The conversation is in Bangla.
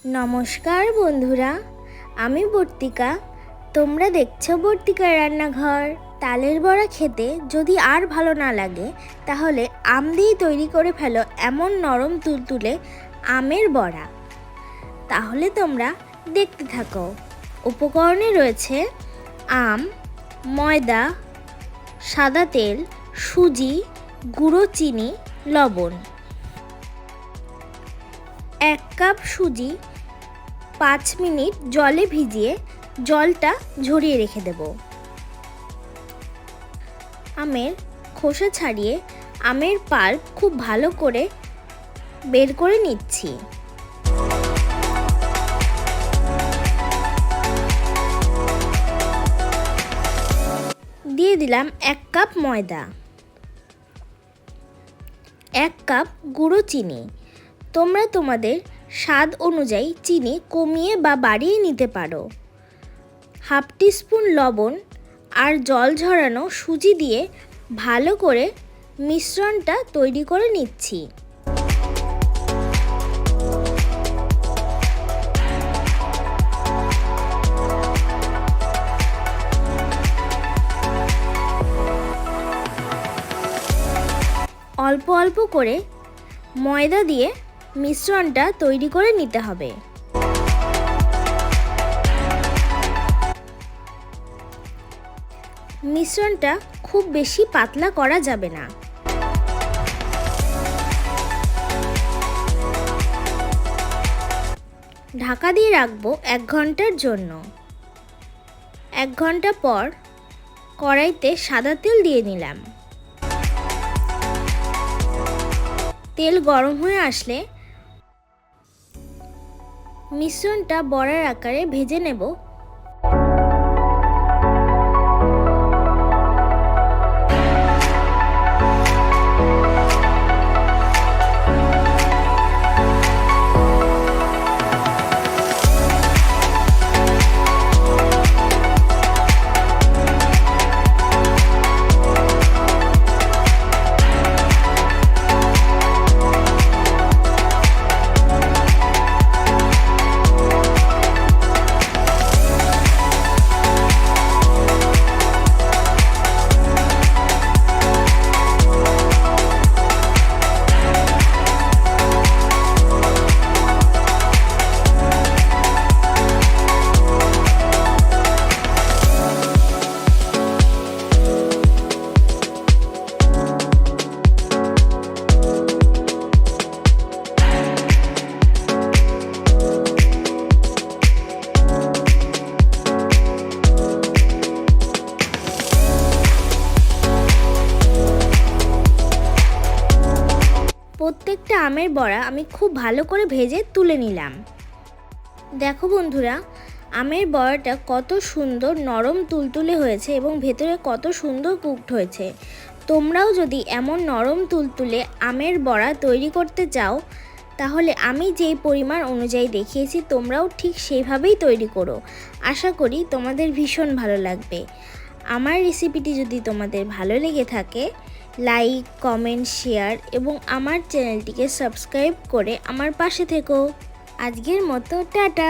নমস্কার বন্ধুরা, আমি বর্তিকা। তোমরা দেখছো বর্তিকার রান্নাঘর। তালের বড়া খেতে যদি আর ভালো না লাগে তাহলে আম দিয়ে তৈরি করে ফেলো এমন নরম তুলতুলে আমের বড়া। তাহলে তোমরা দেখতে থাকো। উপকরণে রয়েছে আম, ময়দা, সাদা তেল, সুজি, গুঁড়ো চিনি, লবণ। 1 কাপ সুজি 5 মিনিট জলে ভিজিয়ে জলটা ঝরিয়ে রেখে দেব। আমের খোসা ছাড়িয়ে আমের পাল্প খুব ভালো করে বের করে নিচ্ছি। দিয়ে দিলাম 1 কাপ ময়দা, 1 কাপ গুঁড়ো চিনি। তোমরা তোমাদের স্বাদ অনুযায়ী চিনি কমিয়ে বা বাড়িয়ে নিতে পারো। 1/2 টিস্পুন লবণ আর জল ঝরানো সুজি দিয়ে ভালো করে মিশ্রণটা তৈরি করে নিচ্ছি। অল্প অল্প করে ময়দা দিয়ে মিশ্রণটা তৈরি করে নিতে হবে। মিশ্রণটা খুব বেশি পাতলা করা যাবে না। ঢাকা দিয়ে রাখবো 1 ঘন্টার জন্য। 1 ঘন্টা পর কড়াইতে সাদা তেল দিয়ে নিলাম। তেল গরম হয়ে আসলে মিশ্রণটা বড়ার আকারে ভেজে নেব। প্রত্যেকটা আমের বড়া আমি খুব ভালো করে ভেজে তুলে নিলাম। দেখো বন্ধুরা, আমের বড়াটা কত সুন্দর নরম তুলতুলে হয়েছে এবং ভেতরে কত সুন্দর কুকড হয়েছে। তোমরাও যদি এমন নরম তুলতুলে আমের বড়া তৈরি করতে চাও তাহলে আমি যেই পরিমাণ অনুযায়ী দেখিয়েছি তোমরাও ঠিক সেইভাবেই তৈরি করো। আশা করি তোমাদের ভীষণ ভালো লাগবে। আমার রেসিপিটি যদি তোমাদের ভালো লেগে থাকে লাইক, কমেন্ট, শেয়ার এবং আমার চ্যানেলটিকে সাবস্ক্রাইব করে আমার পাশে থেকো। আজকের মতো টাটা।